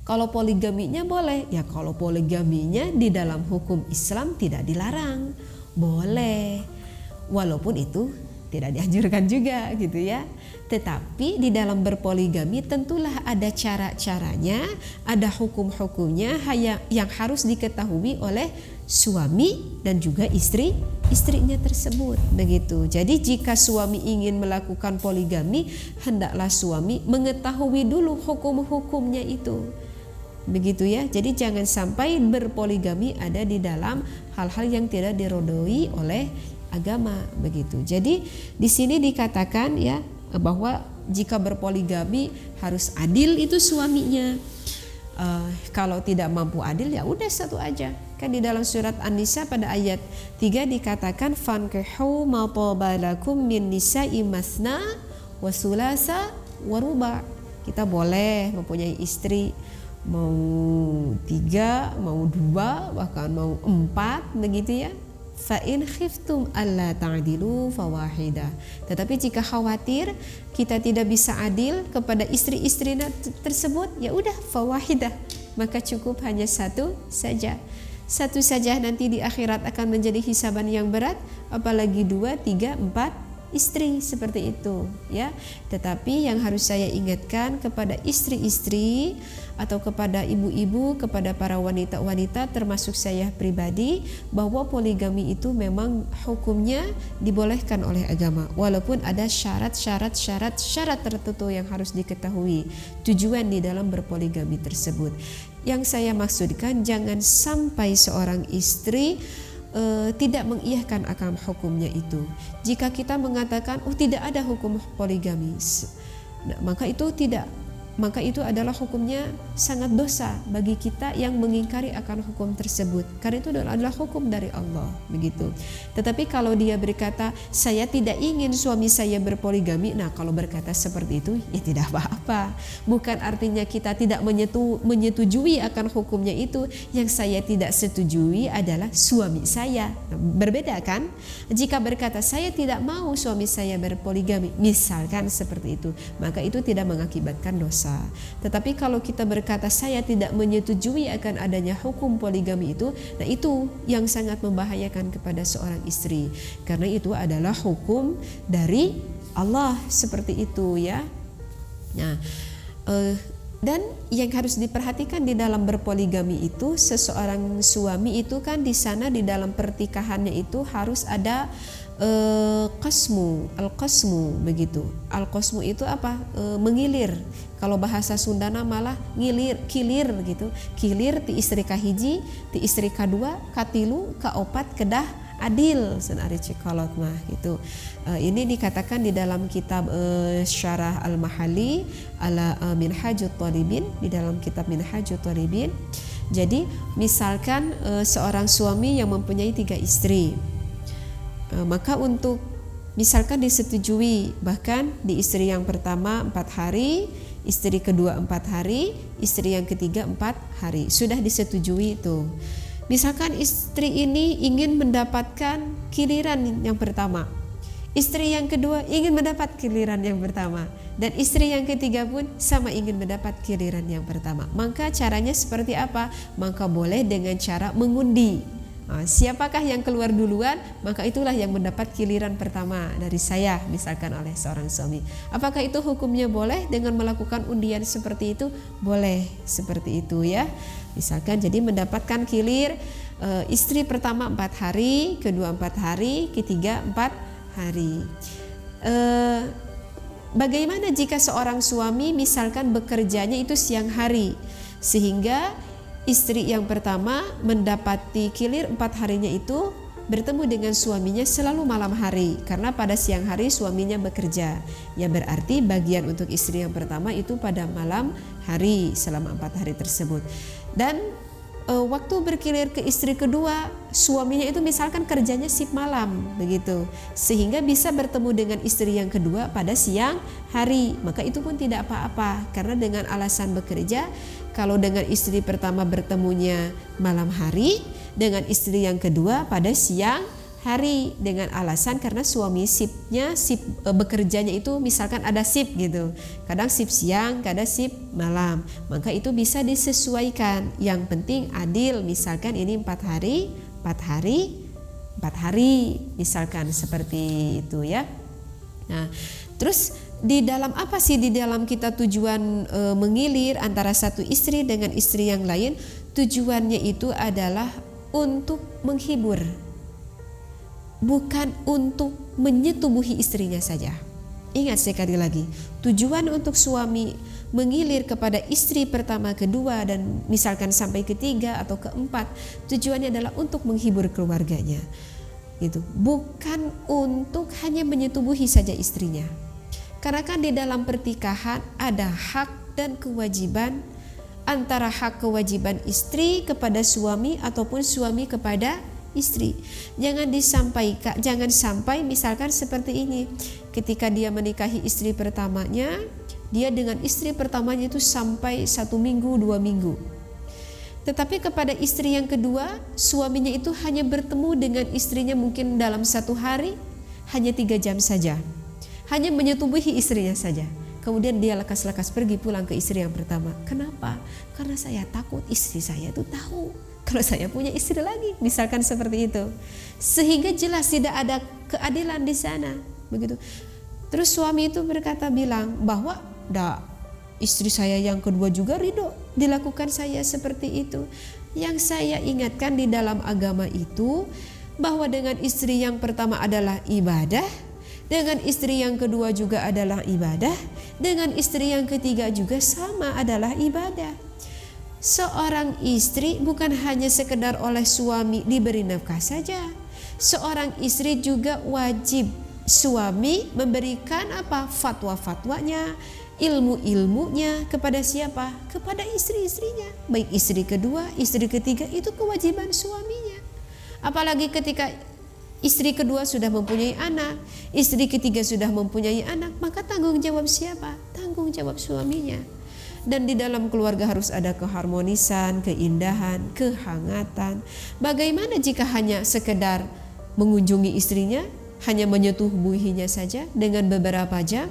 Kalau poligaminya boleh, ya kalau poligaminya di dalam hukum Islam tidak dilarang, boleh. Walaupun itu tidak dianjurkan juga gitu ya. Tetapi di dalam berpoligami tentulah ada cara-caranya, ada hukum-hukumnya yang harus diketahui oleh suami dan juga istrinya tersebut begitu. Jadi jika suami ingin melakukan poligami, hendaklah suami mengetahui dulu hukum-hukumnya itu. Begitu ya. Jadi jangan sampai berpoligami ada di dalam hal-hal yang tidak diridhoi oleh agama begitu. Jadi di sini dikatakan ya bahwa jika berpoligami harus adil itu suaminya. Kalau tidak mampu adil ya udah satu aja. Kan di dalam surat An-Nisa pada ayat 3 dikatakan fankihu ma tabalakum min nisa'i masna wa sulasa wa ruba. Kita boleh mempunyai istri mau 3, mau 2, bahkan mau 4 begitu ya. Fa in khiftum alla ta'dilu fawahidah. Tetapi jika khawatir kita tidak bisa adil kepada istri-istri tersebut, ya udah fawahidah, maka cukup hanya satu saja. Satu saja nanti di akhirat akan menjadi hisaban yang berat, apalagi 2, 3, 4 istri seperti itu ya. Tetapi yang harus saya ingatkan kepada istri-istri atau kepada ibu-ibu, kepada para wanita-wanita termasuk saya pribadi, bahwa poligami itu memang hukumnya dibolehkan oleh agama, walaupun ada syarat tertentu yang harus diketahui tujuan di dalam berpoligami tersebut. Yang saya maksudkan jangan sampai seorang istri tidak mengiyakan akan hukumnya itu. Jika kita mengatakan tidak ada hukum poligami, maka itu adalah hukumnya sangat dosa bagi kita yang mengingkari akan hukum tersebut, karena itu adalah hukum dari Allah begitu. Tetapi kalau dia berkata saya tidak ingin suami saya berpoligami, nah kalau berkata seperti itu ya tidak apa-apa, bukan artinya kita tidak menyetujui akan hukumnya itu. Yang saya tidak setujui adalah suami saya. Nah, berbeda kan? Jika berkata saya tidak mau suami saya berpoligami, misalkan seperti itu, maka itu tidak mengakibatkan dosa. Tetapi kalau kita berkata saya tidak menyetujui akan adanya hukum poligami itu, nah itu yang sangat membahayakan kepada seorang istri, karena itu adalah hukum dari Allah seperti itu ya. Nah, dan yang harus diperhatikan di dalam berpoligami itu, seseorang suami itu kan di sana di dalam pertikahannya itu harus ada al-qasmu begitu. Al-qasmu itu apa? Mengilir. Kalau bahasa Sundana malah kilir gitu. Kilir ti istri kahiji, ti istri kadua, katilu, kaopat, kedah adil senari cikolot mah gitu. Ini dikatakan di dalam kitab Syarah Al-Mahali ala Minhajut Thalibin, di dalam kitab Minhajut Thalibin. Jadi misalkan seorang suami yang mempunyai 3 istri, maka untuk misalkan disetujui bahkan di istri yang pertama 4 hari, istri kedua 4 hari, istri yang ketiga 4 hari, sudah disetujui itu. Misalkan istri ini ingin mendapatkan giliran yang pertama, istri yang kedua ingin mendapat giliran yang pertama, dan istri yang ketiga pun sama ingin mendapat giliran yang pertama. Maka caranya seperti apa? Maka boleh dengan cara mengundi. Siapakah yang keluar duluan, maka itulah yang mendapat giliran pertama dari saya, misalkan oleh seorang suami. Apakah itu hukumnya boleh dengan melakukan undian seperti itu? Boleh seperti itu ya. Misalkan jadi mendapatkan gilir istri pertama 4 hari, kedua 4 hari, ketiga 4 hari. Bagaimana jika seorang suami misalkan bekerjanya itu siang hari, sehingga istri yang pertama mendapati kilir 4 harinya itu bertemu dengan suaminya selalu malam hari, karena pada siang hari suaminya bekerja. Ya berarti bagian untuk istri yang pertama itu pada malam hari selama 4 hari tersebut. Dan waktu berkilir ke istri kedua, suaminya itu misalkan kerjanya shift malam begitu, sehingga bisa bertemu dengan istri yang kedua pada siang hari, maka itu pun tidak apa-apa, karena dengan alasan bekerja. Kalau dengan istri pertama bertemunya malam hari, dengan istri yang kedua pada siang hari dengan alasan karena suami bekerjanya itu misalkan ada shift gitu, kadang shift siang, kadang shift malam, maka itu bisa disesuaikan. Yang penting adil, misalkan ini 4 hari misalkan seperti itu ya. Nah, terus di dalam apa sih di dalam kita tujuan mengilir antara satu istri dengan istri yang lain? Tujuannya itu adalah untuk menghibur, bukan untuk menyetubuhi istrinya saja. Ingat sekali lagi, tujuan untuk suami mengilir kepada istri pertama, kedua, dan misalkan sampai ketiga atau keempat, tujuannya adalah untuk menghibur keluarganya. Itu bukan untuk hanya menyetubuhi saja istrinya. Karena kan di dalam pertikahan ada hak dan kewajiban, antara hak kewajiban istri kepada suami ataupun suami kepada istri. Jangan sampai misalkan seperti ini, ketika dia menikahi istri pertamanya, dia dengan istri pertamanya itu sampai 1 minggu 2 minggu, tetapi kepada istri yang kedua suaminya itu hanya bertemu dengan istrinya mungkin dalam 1 hari hanya 3 jam saja, hanya menyetubuhi istrinya saja. Kemudian dia lekas-lekas pergi pulang ke istri yang pertama. Kenapa? Karena saya takut istri saya itu tahu kalau saya punya istri lagi, misalkan seperti itu. Sehingga jelas tidak ada keadilan di sana, begitu. Terus suami itu bilang bahwa istri saya yang kedua juga ridho dilakukan saya seperti itu. Yang saya ingatkan di dalam agama itu bahwa dengan istri yang pertama adalah ibadah, dengan istri yang kedua juga adalah ibadah, dengan istri yang ketiga juga sama adalah ibadah. Seorang istri bukan hanya sekedar oleh suami diberi nafkah saja. Seorang istri juga wajib suami memberikan fatwa-fatwanya, ilmu-ilmunya kepada siapa? Kepada istri-istrinya. Baik istri kedua, istri ketiga, itu kewajiban suaminya. Apalagi ketika istri kedua sudah mempunyai anak, istri ketiga sudah mempunyai anak, maka tanggung jawab siapa? Tanggung jawab suaminya. Dan di dalam keluarga harus ada keharmonisan, keindahan, kehangatan. Bagaimana jika hanya sekedar mengunjungi istrinya, hanya menyetubuhinya saja dengan beberapa jam?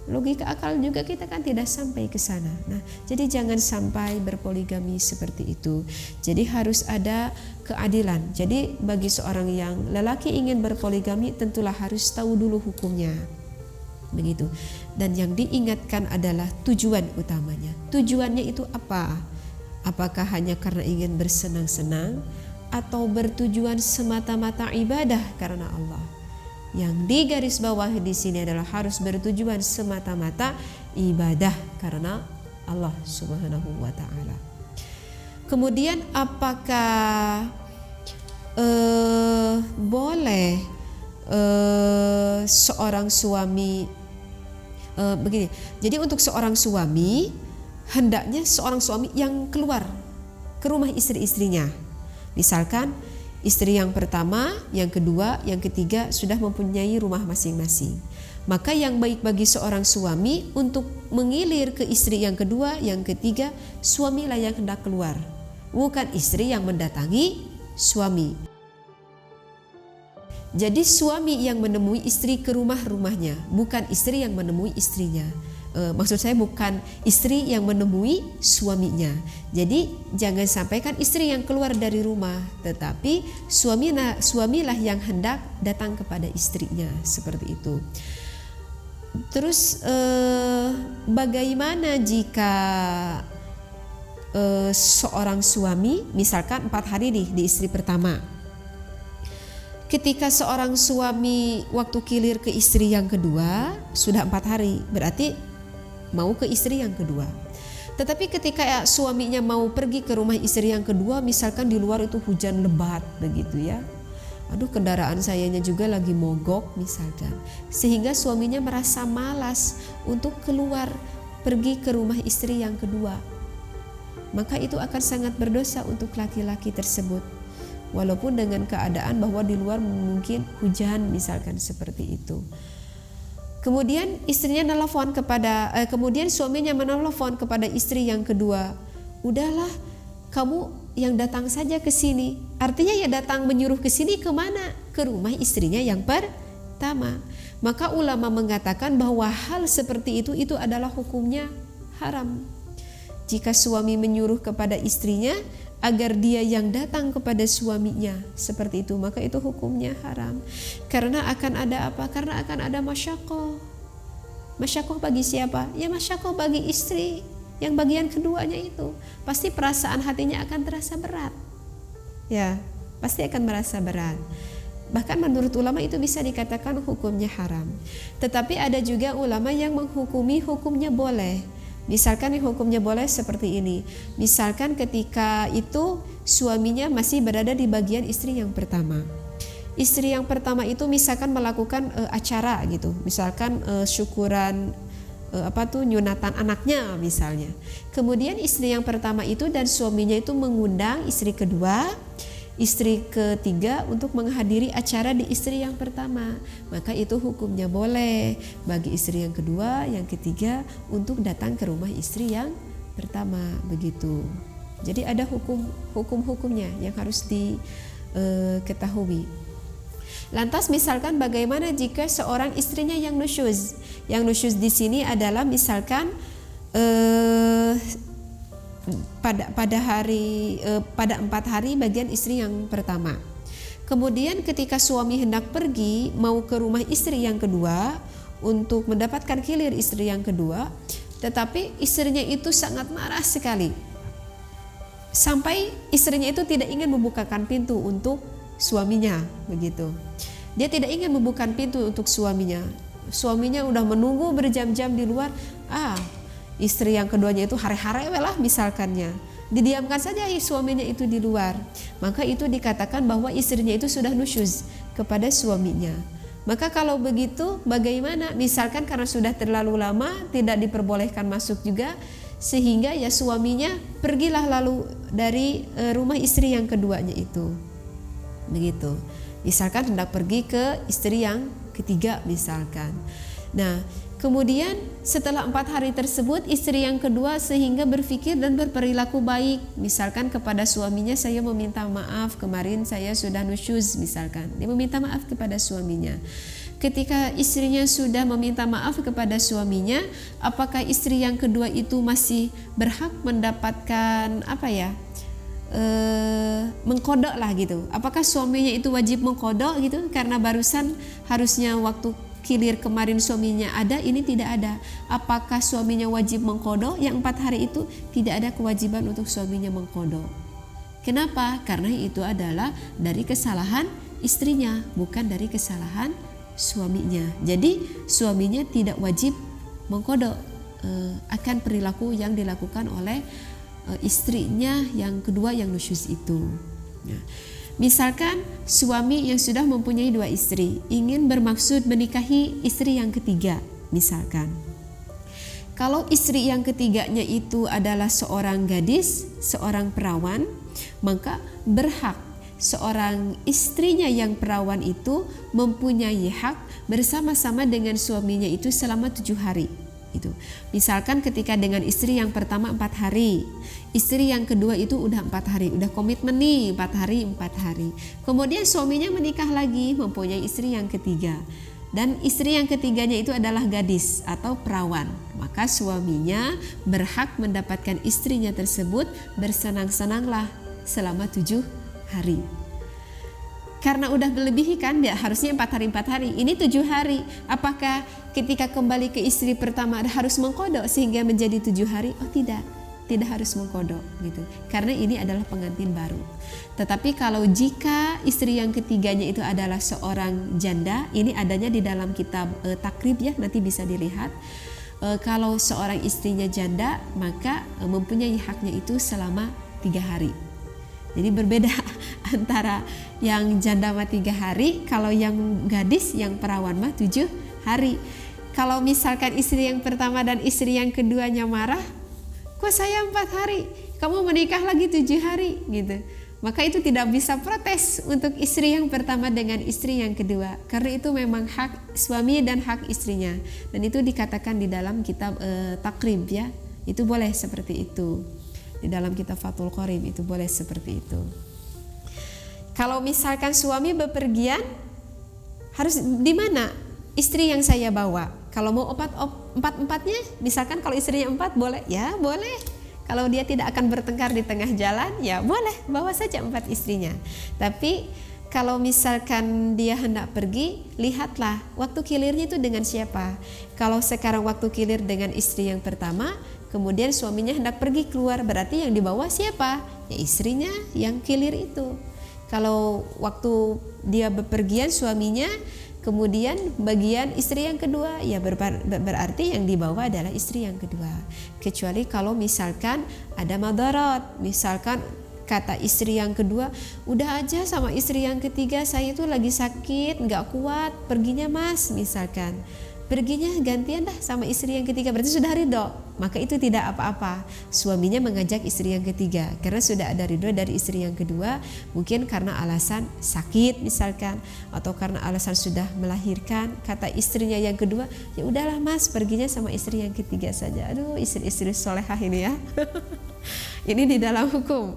Logika akal juga kita kan tidak sampai ke sana. Nah, jadi jangan sampai berpoligami seperti itu. Jadi harus ada keadilan. Jadi bagi seorang yang lelaki ingin berpoligami, tentulah harus tahu dulu hukumnya. Begitu. Dan yang diingatkan adalah tujuan utamanya. Tujuannya itu apa? Apakah hanya karena ingin bersenang-senang atau bertujuan semata-mata ibadah karena Allah? Yang digaris bawah di sini adalah harus bertujuan semata-mata ibadah karena Allah Subhanahu wa taala. Kemudian apakah boleh seorang suami begini. Jadi untuk seorang suami, hendaknya seorang suami yang keluar ke rumah istri-istrinya. Misalkan istri yang pertama, yang kedua, yang ketiga sudah mempunyai rumah masing-masing. Maka yang baik bagi seorang suami untuk mengilir ke istri yang kedua, yang ketiga, suamilah yang hendak keluar, bukan istri yang mendatangi suami. Jadi suami yang menemui istri ke rumahnya, bukan istri yang menemui istrinya. Maksud saya bukan istri yang menemui suaminya. Jadi jangan sampaikan istri yang keluar dari rumah, tetapi suamilah yang hendak datang kepada istrinya, seperti itu. Terus bagaimana jika seorang suami misalkan 4 hari di istri pertama, ketika seorang suami waktu kilir ke istri yang kedua sudah 4 hari, berarti mau ke istri yang kedua. Tetapi ketika suaminya mau pergi ke rumah istri yang kedua, misalkan di luar itu hujan lebat begitu ya, aduh kendaraan sayanya juga lagi mogok misalkan, sehingga suaminya merasa malas untuk keluar pergi ke rumah istri yang kedua, maka itu akan sangat berdosa untuk laki-laki tersebut, walaupun dengan keadaan bahwa di luar mungkin hujan misalkan seperti itu. Kemudian kemudian suaminya menelpon kepada istri yang kedua, udahlah kamu yang datang saja ke sini. Artinya ya datang menyuruh ke sini kemana? ke rumah istrinya yang pertama. Maka ulama mengatakan bahwa hal seperti itu adalah hukumnya haram. Jika suami menyuruh kepada istrinya agar dia yang datang kepada suaminya seperti itu, maka itu hukumnya haram. Karena akan ada apa? Karena akan ada masyakoh. Masyakoh bagi siapa? Ya masyakoh bagi istri. Yang bagian keduanya itu pasti perasaan hatinya akan terasa berat. Ya, pasti akan merasa berat. Bahkan menurut ulama itu bisa dikatakan hukumnya haram. Tetapi ada juga ulama yang menghukumi hukumnya boleh. Misalkan hukumnya boleh seperti ini. Misalkan ketika itu suaminya masih berada di bagian istri yang pertama. Istri yang pertama itu misalkan melakukan acara gitu. Misalkan syukuran nyunatan anaknya misalnya. Kemudian istri yang pertama itu dan suaminya itu mengundang istri kedua, istri ketiga untuk menghadiri acara di istri yang pertama, maka itu hukumnya boleh bagi istri yang kedua, yang ketiga untuk datang ke rumah istri yang pertama, begitu. Jadi ada hukum-hukumnya yang harus diketahui. Lantas misalkan bagaimana jika seorang istrinya yang nusyuz? Yang nusyuz di sini adalah misalkan pada 4 hari bagian istri yang pertama. Kemudian ketika suami hendak pergi mau ke rumah istri yang kedua untuk mendapatkan kilir istri yang kedua, tetapi istrinya itu sangat marah sekali. Sampai istrinya itu tidak ingin membukakan pintu untuk suaminya, begitu. Dia tidak ingin membukakan pintu untuk suaminya. Suaminya udah menunggu berjam-jam di luar. Istri yang keduanya itu hare-hare lah misalkannya. Didiamkan saja suaminya itu di luar. Maka itu dikatakan bahwa istrinya itu sudah nusyuz kepada suaminya. Maka kalau begitu bagaimana? Misalkan karena sudah terlalu lama tidak diperbolehkan masuk juga, sehingga ya suaminya pergilah lalu dari rumah istri yang keduanya itu. Begitu. Misalkan hendak pergi ke istri yang ketiga misalkan. Nah, kemudian setelah 4 hari tersebut istri yang kedua sehingga berpikir dan berperilaku baik. Misalkan kepada suaminya, saya meminta maaf kemarin saya sudah nusyuz misalkan. Dia meminta maaf kepada suaminya. Ketika istrinya sudah meminta maaf kepada suaminya, apakah istri yang kedua itu masih berhak mendapatkan mengkodok lah gitu? Apakah suaminya itu wajib mengkodok gitu? Karena barusan harusnya waktu kilir kemarin suaminya ada, ini tidak ada. Apakah suaminya wajib mengkodok? Yang 4 hari itu tidak ada kewajiban untuk suaminya mengkodok. Kenapa? Karena itu adalah dari kesalahan istrinya, bukan dari kesalahan suaminya. Jadi suaminya tidak wajib mengkodok akan perilaku yang dilakukan oleh istrinya yang kedua yang nusyuz itu. Nah, misalkan suami yang sudah mempunyai 2 istri ingin bermaksud menikahi istri yang ketiga misalkan. Kalau istri yang ketiganya itu adalah seorang gadis, seorang perawan, maka berhak seorang istrinya yang perawan itu mempunyai hak bersama-sama dengan suaminya itu selama 7 hari. Itu. Misalkan ketika dengan istri yang pertama 4 hari, istri yang kedua itu udah 4 hari, udah komitmen nih 4 hari. Kemudian suaminya menikah lagi, mempunyai istri yang ketiga. Dan istri yang ketiganya itu adalah gadis atau perawan. Maka suaminya berhak mendapatkan istrinya tersebut bersenang-senanglah selama 7 hari. Karena udah melebihi kan, dia harusnya 4 hari, ini 7 hari. Apakah ketika kembali ke istri pertama harus mengkodok sehingga menjadi 7 hari? Oh tidak harus mengkodok gitu. Karena ini adalah pengantin baru. Tetapi kalau jika istri yang ketiganya itu adalah seorang janda, ini adanya di dalam kitab takrib ya, nanti bisa dilihat. Kalau seorang istrinya janda, maka mempunyai haknya itu selama 3 hari. Jadi berbeda antara yang janda mah 3 hari, kalau yang gadis, yang perawan mah 7 hari. Kalau misalkan istri yang pertama dan istri yang keduanya marah, kok saya 4 hari, kamu menikah lagi 7 hari gitu. Maka itu tidak bisa protes untuk istri yang pertama dengan istri yang kedua, karena itu memang hak suami dan hak istrinya. Dan itu dikatakan di dalam kitab takrib ya, itu boleh seperti itu. Di dalam kitab Fathul Qorib itu boleh seperti itu. Kalau misalkan suami bepergian, harus di mana istri yang saya bawa? Kalau mau empat-empatnya, misalkan kalau istrinya 4 boleh? Ya boleh. Kalau dia tidak akan bertengkar di tengah jalan, ya boleh, bawa saja 4 istrinya. Tapi kalau misalkan dia hendak pergi, lihatlah waktu kilirnya itu dengan siapa. Kalau sekarang waktu kilir dengan istri yang pertama, kemudian suaminya hendak pergi keluar, berarti yang dibawa siapa? Ya istrinya yang kilir itu. Kalau waktu dia bepergian suaminya, kemudian bagian istri yang kedua, ya berarti yang dibawa adalah istri yang kedua. Kecuali kalau misalkan ada madarat, misalkan kata istri yang kedua, udah aja sama istri yang ketiga, saya itu lagi sakit, nggak kuat, perginya mas, misalkan. Perginya gantian dah sama istri yang ketiga, berarti sudah ridho, maka itu tidak apa-apa. Suaminya mengajak istri yang ketiga karena sudah ada ridho dari istri yang kedua, mungkin karena alasan sakit misalkan, atau karena alasan sudah melahirkan. Kata istrinya yang kedua, ya udahlah mas, perginya sama istri yang ketiga saja. Aduh, istri-istri solehah ini ya. Ini di dalam hukum.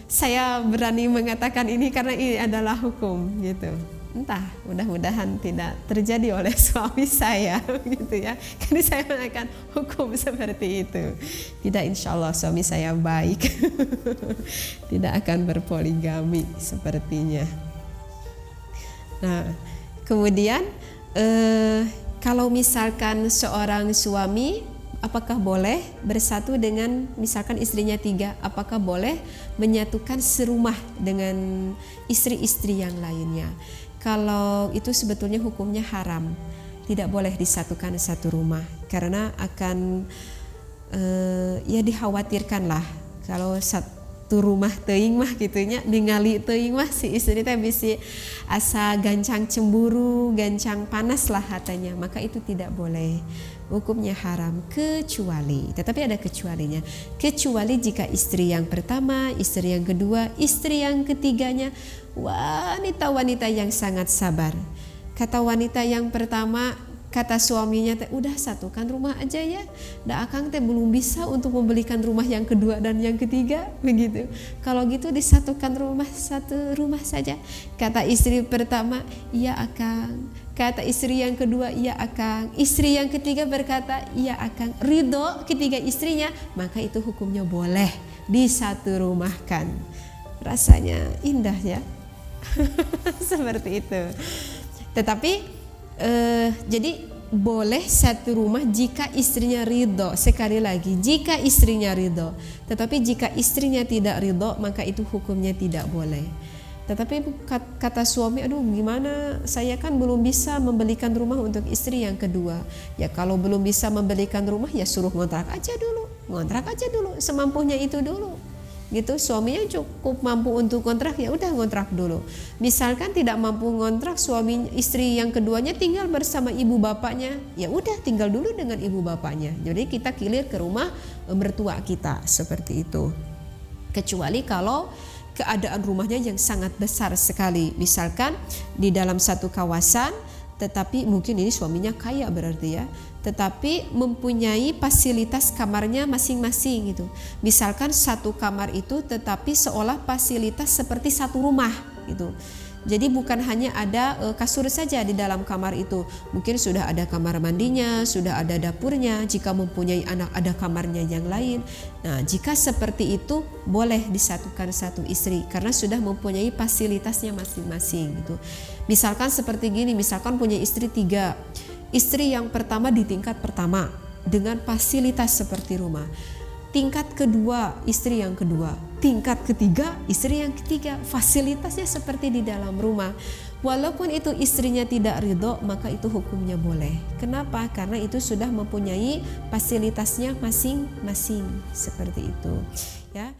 Saya berani mengatakan ini karena ini adalah hukum gitu. Entah, mudah-mudahan tidak terjadi oleh suami saya gitu ya. Karena saya mengatakan hukum seperti itu. Tidak, insya Allah suami saya baik. Tidak akan berpoligami sepertinya. Nah, kemudian kalau misalkan seorang suami, apakah boleh bersatu dengan misalkan istrinya 3? Apakah boleh menyatukan serumah dengan istri-istri yang lainnya? Kalau itu sebetulnya hukumnya haram, tidak boleh disatukan satu rumah karena akan ya dikhawatirkan lah kalau satu rumah teuing mah gitunya, ningali teuing mah si istri teh bisi asa gancang cemburu, gancang panas lah hatanya, maka itu tidak boleh. Hukumnya haram kecuali, tetapi ada kecualinya. Kecuali jika istri yang pertama, istri yang kedua, istri yang ketiganya wanita-wanita yang sangat sabar. Kata wanita yang pertama, kata suaminya teh, udah satukan rumah aja ya. Da akang teh belum bisa untuk membelikan rumah yang kedua dan yang ketiga, begitu. Kalau gitu disatukan rumah, satu rumah saja. Kata istri pertama, iya akang. Kata istri yang kedua, iya akang. Istri yang ketiga berkata, iya akang. Ridho ketiga istrinya, maka itu hukumnya boleh disatu rumahkan. Rasanya indah ya. Seperti itu. Tetapi jadi boleh satu rumah jika istrinya ridho. Sekali lagi, jika istrinya ridho. Tetapi jika istrinya tidak ridho, maka itu hukumnya tidak boleh. Tetapi kata suami, aduh gimana, saya kan belum bisa membelikan rumah untuk istri yang kedua. Ya kalau belum bisa membelikan rumah, ya suruh ngontrak aja dulu, semampunya itu dulu. Gitu, suaminya cukup mampu untuk kontrak, ya udah ngontrak dulu. Misalkan tidak mampu ngontrak, suami istri yang keduanya tinggal bersama ibu bapaknya, ya udah tinggal dulu dengan ibu bapaknya. Jadi kita kilir ke rumah mertua kita seperti itu. Kecuali kalau keadaan rumahnya yang sangat besar sekali, misalkan di dalam satu kawasan, tetapi mungkin ini suaminya kaya berarti ya, tetapi mempunyai fasilitas kamarnya masing-masing gitu. Misalkan satu kamar itu tetapi seolah fasilitas seperti satu rumah gitu. Jadi bukan hanya ada kasur saja di dalam kamar itu, mungkin sudah ada kamar mandinya, sudah ada dapurnya, jika mempunyai anak ada kamarnya yang lain. Nah, jika seperti itu boleh disatukan satu istri karena sudah mempunyai fasilitasnya masing-masing gitu. Misalkan seperti gini, misalkan punya istri 3. Istri yang pertama di tingkat pertama dengan fasilitas seperti rumah. Tingkat kedua, istri yang kedua. Tingkat ketiga, istri yang ketiga. Fasilitasnya seperti di dalam rumah. Walaupun itu istrinya tidak ridho, maka itu hukumnya boleh. Kenapa? Karena itu sudah mempunyai fasilitasnya masing-masing. Seperti itu. Ya.